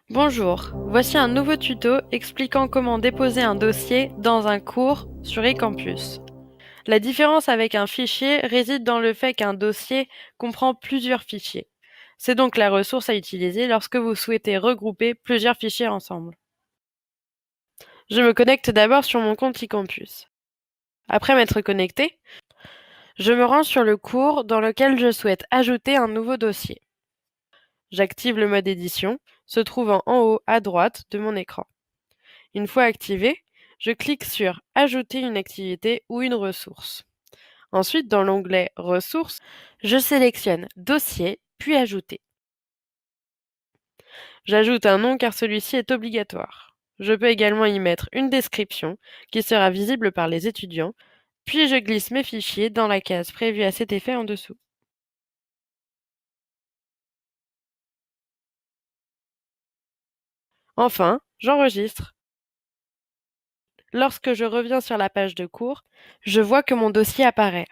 Bonjour, voici un nouveau tuto expliquant comment déposer un dossier dans un cours sur eCampus. La différence avec un fichier réside dans le fait qu'un dossier comprend plusieurs fichiers. C'est donc la ressource à utiliser lorsque vous souhaitez regrouper plusieurs fichiers ensemble. Je me connecte d'abord sur mon compte eCampus. Après m'être connecté, je me rends sur le cours dans lequel je souhaite ajouter un nouveau dossier. J'active le mode édition, se trouvant en haut à droite de mon écran. Une fois activé, je clique sur Ajouter une activité ou une ressource. Ensuite, dans l'onglet Ressources, je sélectionne Dossier, puis Ajouter. J'ajoute un nom car celui-ci est obligatoire. Je peux également y mettre une description qui sera visible par les étudiants, puis je glisse mes fichiers dans la case prévue à cet effet en dessous. Enfin, j'enregistre. Lorsque je reviens sur la page de cours, je vois que mon dossier apparaît.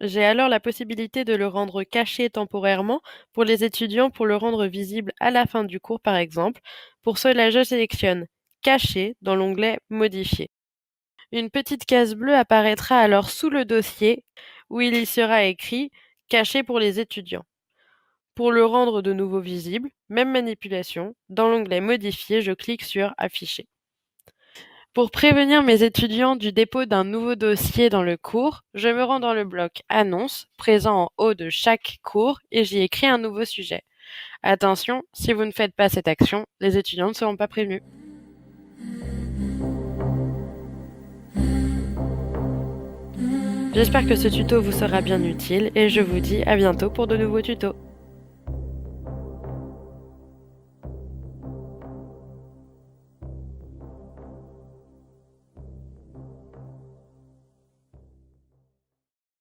J'ai alors la possibilité de le rendre caché temporairement pour les étudiants pour le rendre visible à la fin du cours par exemple. Pour cela, je sélectionne Cacher dans l'onglet Modifier. Une petite case bleue apparaîtra alors sous le dossier où il y sera écrit Caché pour les étudiants. Pour le rendre de nouveau visible, même manipulation, dans l'onglet Modifier, je clique sur Afficher. Pour prévenir mes étudiants du dépôt d'un nouveau dossier dans le cours, je me rends dans le bloc Annonces, présent en haut de chaque cours, et j'y écris un nouveau sujet. Attention, si vous ne faites pas cette action, les étudiants ne seront pas prévenus. J'espère que ce tuto vous sera bien utile et je vous dis à bientôt pour de nouveaux tutos.